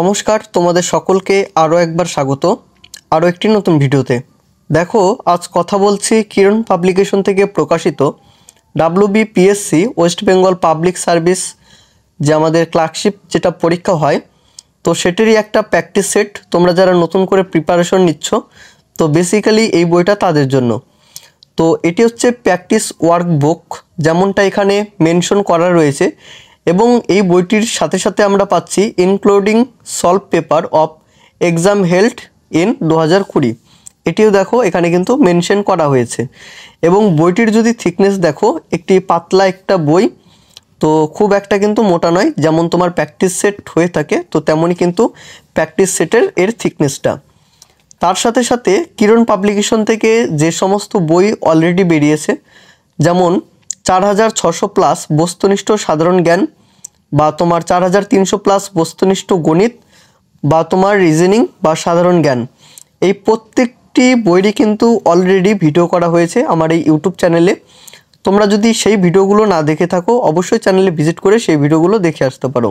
নমস্কার, তোমাদের সকলকে আরও একবার স্বাগত আরও একটি নতুন ভিডিওতে। দেখো, আজ কথা বলছি কিরণ পাবলিকেশন থেকে প্রকাশিত WBPSC West Bengal public service যে আমাদের ক্লার্কশিপ যেটা পরীক্ষা হয়, তো সেটারই একটা প্র্যাকটিস সেট। তোমরা যারা নতুন করে প্রিপারেশন নিচ্ছ, তো বেসিক্যালি এই বইটা তাদের জন্য। তো এটি হচ্ছে প্র্যাকটিস ওয়ার্কবুক, যেমনটা এখানে মেনশন করা রয়েছে, এবং এই বইটির সাথে সাথে আমরা পাচ্ছি including solve paper of exam held in 2020। এটিও দেখো এখানে কিন্তু মেনশন করা হয়েছে। এবং বইটির যদি থিকনেস দেখো, একটি পাতলা একটা বই, তো খুব একটা কিন্তু মোটা নয়। যেমন তোমার প্র্যাকটিস সেট হয়ে থাকে, তো তেমনই কিন্তু প্র্যাকটিস সেটের এর থিকনেসটা। তার সাথে সাথে কিরণ পাবলিকেশন থেকে যে সমস্ত বই অলরেডি বেরিয়েছে, যেমন 4600+ বস্তুনিষ্ঠ সাধারণ জ্ঞান, বা তোমার 4300+ বস্তুনিষ্ঠ গণিত, বা তোমার রিজনিং বা সাধারণ জ্ঞান, এই প্রত্যেকটি বইরই কিন্তু অলরেডি ভিডিও করা হয়েছে আমার এই ইউটিউব চ্যানেলে। তোমরা যদি সেই ভিডিওগুলো না দেখে থাকো, অবশ্যই চ্যানেলে ভিজিট করে সেই ভিডিওগুলো দেখে আসতে পারো।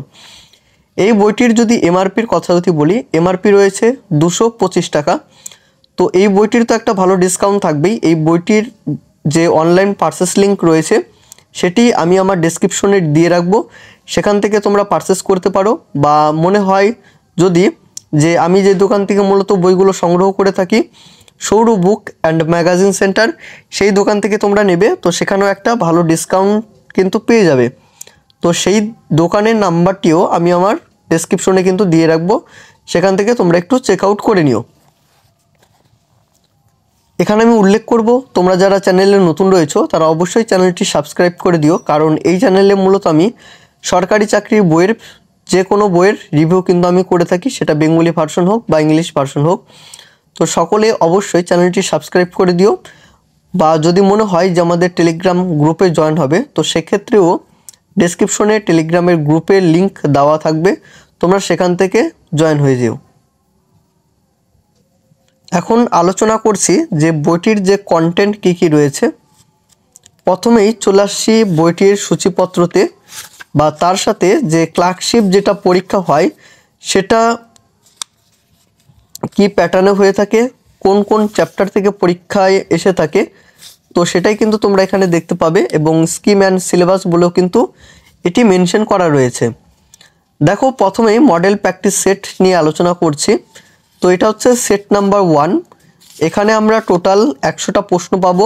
এই বইটির যদি এমআরপির কথা যদি বলি, এমআরপি রয়েছে 225 টাকা। তো এই বইটির তো একটা ভালো ডিসকাউন্ট থাকবেই। এই বইটির যে অনলাইন পারচেস লিঙ্ক রয়েছে, সেটি আমি আমার ডেসক্রিপশনে দিয়ে রাখবো, সেখান থেকে তোমরা পারচেস করতে পারো। বা মনে হয় যদি যে আমি যে দোকান থেকে মূলত বইগুলো সংগ্রহ করে থাকি, সৌর বুক অ্যান্ড ম্যাগাজিন সেন্টার, সেই দোকান থেকে তোমরা নেবে, তো সেখানেও একটা ভালো ডিসকাউন্ট কিন্তু পেয়ে যাবে। তো সেই দোকানের নাম্বারটিও আমি আমার ডেসক্রিপশনে কিন্তু দিয়ে রাখবো, সেখান থেকে তোমরা একটু চেক আউট করে নিও। এখানে আমি উল্লেখ করব, তোমরা যারা চ্যানেলে নতুন রয়েছো তারা অবশ্যই চ্যানেলটি সাবস্ক্রাইব করে দিও, কারণ এই চ্যানেলে মূলত আমি সরকারি চাকরির বইয়ের যে কোনো বইয়ের রিভিউ কিন্তু আমি করে থাকি, সেটা বেঙ্গলি ভার্সন হোক বা ইংলিশ ভার্সন হোক। তো সকলে অবশ্যই চ্যানেলটি সাবস্ক্রাইব করে দিও। বা যদি মনে হয় যে আমাদের টেলিগ্রাম গ্রুপে জয়েন হবে, তো সেক্ষেত্রেও ডেসক্রিপশনে টেলিগ্রামের গ্রুপের লিঙ্ক দেওয়া থাকবে, তোমরা সেখান থেকে জয়েন হয়ে যেও। এখন আলোচনা করছি যে বইটির যে কন্টেন্ট কী কী রয়েছে। প্রথমেই চলে আসছি বইটির সূচিপত্রতে, বা তার সাথে যে ক্লার্কশিপ যেটা পরীক্ষা হয় সেটা কি প্যাটার্নে হয়ে থাকে, কোন কোন চ্যাপ্টার থেকে পরীক্ষায় এসে থাকে, তো সেটাই কিন্তু তোমরা এখানে দেখতে পাবে। এবং স্কিম অ্যান্ড সিলেবাস বলেও কিন্তু এটি মেনশন করা রয়েছে। দেখো, প্রথমেই মডেল প্র্যাকটিস সেট নিয়ে আলোচনা করছি। তো এটা হচ্ছে সেট নাম্বার 1। এখানে আমরা টোটাল 100টা প্রশ্ন পাবো,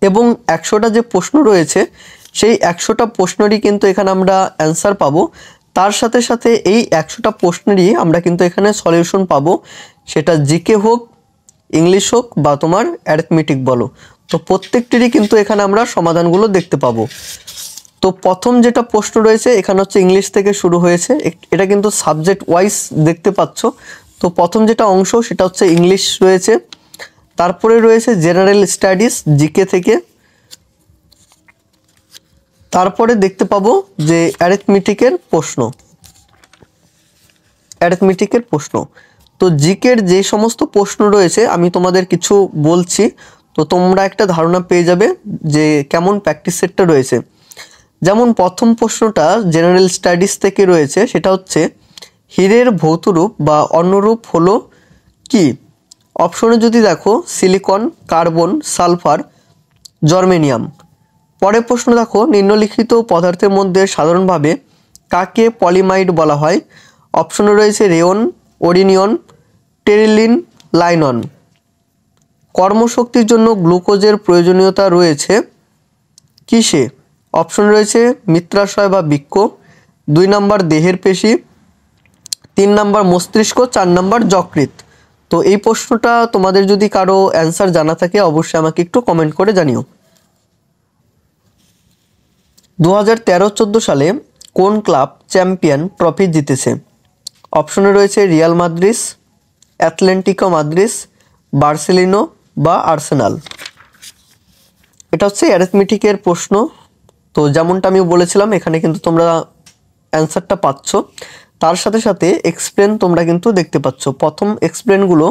এবং 100টা যে প্রশ্ন রয়েছে সেই 100টা প্রশ্নেরই কিন্তু এখানে আমরা অ্যান্সার পাবো। তার সাথে সাথে এই 100টা প্রশ্নেরই আমরা কিন্তু এখানে সলিউশন পাবো, সেটা জিকে হোক, ইংলিশ হোক, বা তোমার অ্যারিথমেটিক বলো। তো প্রত্যেকটিরই কিন্তু এখানে আমরা সমাধানগুলো দেখতে পাবো। তো প্রথম যেটা প্রশ্ন রয়েছে এখানে হচ্ছে ইংলিশ থেকে শুরু হয়েছে, এটা কিন্তু সাবজেক্ট ওয়াইজ দেখতে পাচ্ছ। তো প্রথম যেটা অংশ সেটা হচ্ছে ইংলিশ রয়েছে, তারপরে রয়েছে জেনারেল স্টাডিজ জিকে থেকে, তারপরে দেখতে পাবো যে অ্যারিথমেটিকের প্রশ্ন। তো জিকের যে সমস্ত প্রশ্ন রয়েছে আমি তোমাদের কিছু বলছি, তো তোমরা একটা ধারণা পেয়ে যাবে যে কেমন প্র্যাকটিস সেটটা রয়েছে। যেমন প্রথম প্রশ্নটা জেনারেল স্টাডিজ থেকে রয়েছে, সেটা হচ্ছে হীরের ভৌতরূপ বা অন্যরূপ হলো কি? অপশনে যদি দেখো সিলিকন, কার্বন, সালফার, জার্মেনিয়াম। পরের প্রশ্ন দেখো, নিম্নলিখিত পদার্থের মধ্যে সাধারণভাবে কাকে পলিমাইড বলা হয়? অপশনে রয়েছে রেয়ন, ওরিনিয়ন, টেরিলিন, লাইনন। কর্মশক্তির জন্য গ্লুকোজের প্রয়োজনীয়তা রয়েছে কিসে? অপশন রয়েছে মূত্রাশয় বা বৃক্ক, 2 নম্বর দেহের পেশি, 3 নম্বর মস্তিষ্ক, 4 নম্বর যকৃৎ। তো এই প্রশ্নটা তোমাদের যদি কারো অ্যান্সার জানা থাকে অবশ্যই আমাকে একটু কমেন্ট করে জানিও। 2013-14 সালে কোন ক্লাব চ্যাম্পিয়ন ট্রফি জিতেছে? অপশনে রয়েছে Real Madrid, Atletico Madrid, Barcelona বা আর্সেনাল। এটা হচ্ছে অ্যারিথমেটিকের প্রশ্ন। তো যেমনটা আমি বলেছিলাম, এখানে কিন্তু তোমরা অ্যান্সারটা পাচ্ছ, তার সাথে সাথে এক্সপ্লেন তোমরা কিন্তু দেখতে পাচ্ছ। প্রথম এক্সপ্লেনগুলো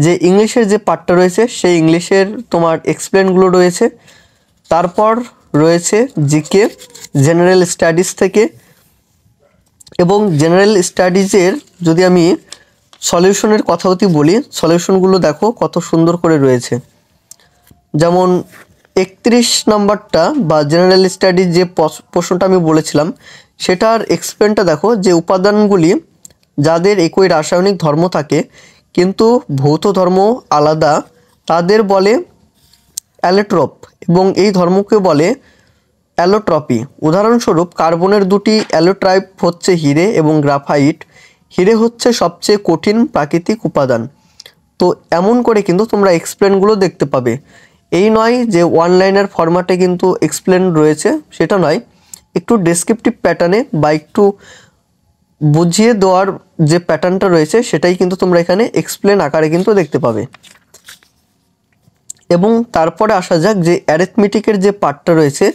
যে ইংলিশের যে পার্টটা রয়েছে সেই ইংলিশের তোমার এক্সপ্লেনগুলো রয়েছে, তারপর রয়েছে জিকে জেনারেল স্টাডিজ থেকে, এবং জেনারেল স্টাডিজের যদি আমি সলিউশনের কথা বলি, সলিউশনগুলো দেখো কত সুন্দর করে রয়েছে। যেমন 31 নম্বরটা বা জেনারেল স্টাডিজ যে প্রশ্নটা আমি বলেছিলাম সেটার এক্সপ্লেনটা দেখো, যে উপাদানগুলি যাদের একই রাসায়নিক ধর্ম থাকে কিন্তু ভৌত ধর্ম আলাদা তাদের বলে অ্যালোট্রপ এবং এই ধর্মকে বলে অ্যালোট্রপি। উদাহরণস্বরূপ কার্বনের দুটি অ্যালোট্রাইপ হচ্ছে হিরে এবং গ্রাফাইট। হিরে হচ্ছে সবচেয়ে কঠিন প্রাকৃতিক উপাদান। তো এমন করে কিন্তু তোমরা এক্সপ্লেনগুলো দেখতে পাবে। এই নয় যে ওয়ান লাইনার ফরম্যাটে কিন্তু এক্সপ্লেন রয়েছে, সেটা নয়, একটু ডেসক্রিপটিভ প্যাটার্নে বা একটু বুঝিয়ে দেওয়ার যে প্যাটার্নটা রয়েছে সেটাই কিন্তু তোমরা এখানে এক্সপ্লেন আকারে কিন্তু দেখতে পাবে। এবং তারপরে আসা যাক যে অ্যারিথমেটিকের যে পার্টটা রয়েছে,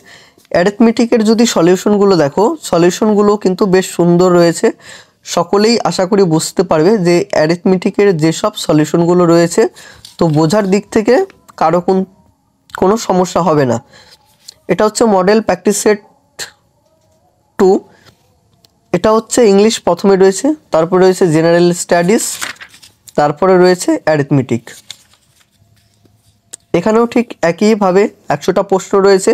অ্যারিথমেটিকের যদি সলিউশনগুলো দেখো, সলিউশনগুলো কিন্তু বেশ সুন্দর রয়েছে। সকলেই আশা করি বুঝতে পারবে যে অ্যারিথমেটিকের যেসব সলিউশনগুলো রয়েছে, তো বোঝার দিক থেকে কারো কোনো সমস্যা হবে না। এটা হচ্ছে মডেল প্র্যাকটিস সেট 2। এটা হচ্ছে ইংলিশ প্রথমে রয়েছে, তারপরে রয়েছে জেনারেল স্টাডিজ, তারপরে রয়েছে অ্যারিথমেটিক। এখানেও ঠিক একইভাবে 100টা প্রশ্ন রয়েছে,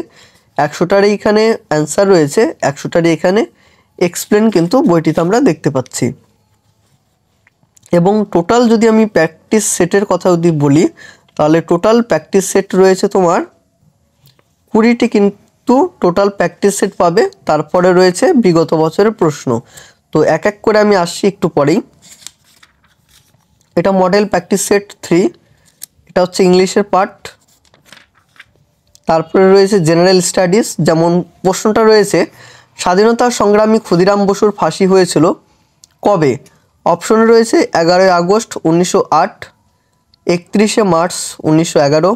100টারই এখানে অ্যান্সার রয়েছে, 100টারই এখানে এক্সপ্লেন কিন্তু বইটিতে আমরা দেখতে পাচ্ছি। এবং টোটাল যদি আমি প্র্যাকটিস সেটের কথা যদি বলি, তাহলে টোটাল প্র্যাকটিস সেট রয়েছে তোমার 20টি কিন্তু টোটাল প্র্যাকটিস সেট পাবে। তারপরে রয়েছে বিগত বছরের প্রশ্ন। তো এক এক করে আমি আসছি একটু পরেই। এটা মডেল প্র্যাকটিস সেট 3, এটা হচ্ছে ইংলিশের পার্ট। তারপরে রয়েছে জেনারেল স্টাডিজ, যেমন প্রশ্নটা রয়েছে স্বাধীনতা সংগ্রামী ক্ষুদিরাম বসুর ফাঁসি হয়েছিল কবে? অপশনে রয়েছে 11ই আগস্ট 1908, 31শে মার্চ 1911,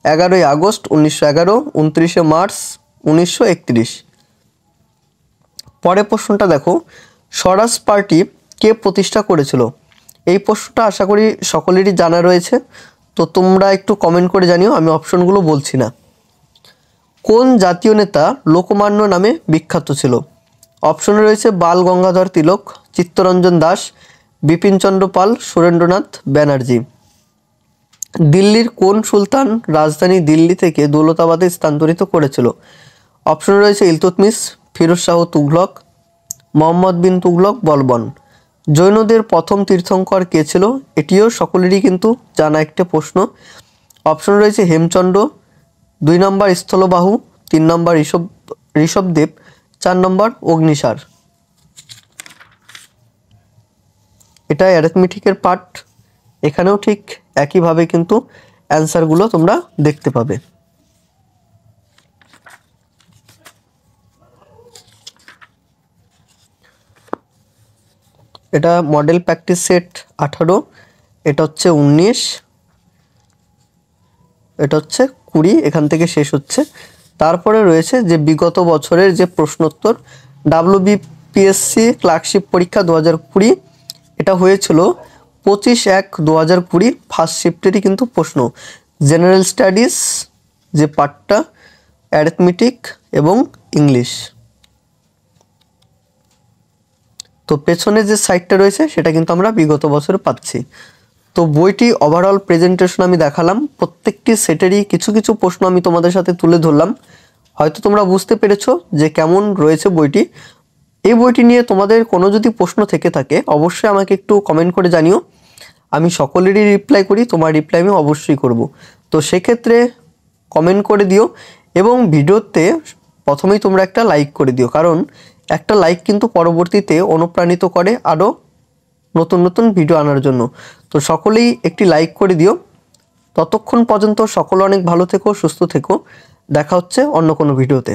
11ই আগস্ট 1911, 29শে মার্চ 1931। পরের প্রশ্নটা দেখো, স্বরাজ পার্টি কে প্রতিষ্ঠা করেছিল? এই প্রশ্নটা আশা করি সকলেরই জানা রয়েছে, তো তোমরা একটু কমেন্ট করে জানিও, আমি অপশনগুলো বলছি না। কোন জাতীয় নেতা লোকমান্য নামে বিখ্যাত ছিল? অপশনে রয়েছে বাল গঙ্গাধর তিলক, চিত্তরঞ্জন দাস, বিপিনচন্দ্র পাল, সুরেন্দ্রনাথ ব্যানার্জি। দিল্লির কোন সুলতান রাজধানী দিল্লি থেকে দৌলতাবাদে স্থানান্তরিত করেছিল? অপশনে রয়েছে ইলতুৎমিশ, ফিরোজ শাহ তুগলক, মোহাম্মদ বিন তুগলক, বলবন। জৈনদের প্রথম তীর্থঙ্কর কে ছিল? এটিও সকলেরই কিন্তু জানা একটা প্রশ্ন। অপশন রয়েছে হেমচন্দ্র, 2 নম্বর স্থলবাহু, 3 নম্বর ঋষভদেব, 4 নম্বর অগ্নিসার। এটা অ্যারিথমেটিকের পার্ট। এখানেও ঠিক একইভাবে কিন্তু অ্যান্সারগুলো তোমরা দেখতে পাবে। এটা মডেল প্র্যাকটিস সেট 18, এটা হচ্ছে 19, এটা হচ্ছে 20, এখান থেকে শেষ হচ্ছে। তারপরে রয়েছে যে বিগত বছরের যে প্রশ্নোত্তর, WBPSC ক্লার্কশিপ পরীক্ষা 2020, এটা হয়েছিল 25/1/2020, ফার্স্ট শিফটেরই কিন্তু প্রশ্ন। জেনারেল স্টাডিজ যে পার্টটা, অ্যারিথমেটিক এবং ইংলিশ। তো পেছনে যে সাইডটা রয়েছে সেটা কিন্তু আমরা বিগত বছরে পাচ্ছি। তো বইটি ওভারঅল প্রেজেন্টেশন আমি দেখালাম, প্রত্যেকটি সেটেরই কিছু কিছু প্রশ্ন আমি তোমাদের সাথে তুলে ধরলাম। হয়তো তোমরা বুঝতে পেরেছো যে কেমন রয়েছে বইটি। এই বইটি নিয়ে তোমাদের কোনো যদি প্রশ্ন থেকে থাকে অবশ্যই আমাকে একটু কমেন্ট করে জানিও, আমি সকলেরই রিপ্লাই করি, তোমার রিপ্লাই আমি অবশ্যই করব। তো সেক্ষেত্রে কমেন্ট করে দিও এবং ভিডিওতে প্রথমেই তোমরা একটা লাইক করে দিও, কারণ একটা লাইক কিন্তু পরবর্তীতে অনুপ্রাণিত করে আরও নতুন নতুন ভিডিও আনার জন্য। তো সকলেই একটি লাইক করে দিও। ততক্ষণ পর্যন্ত সকলে অনেক ভালো থেকো, সুস্থ থেকো। দেখা হচ্ছে অন্য কোনো ভিডিওতে।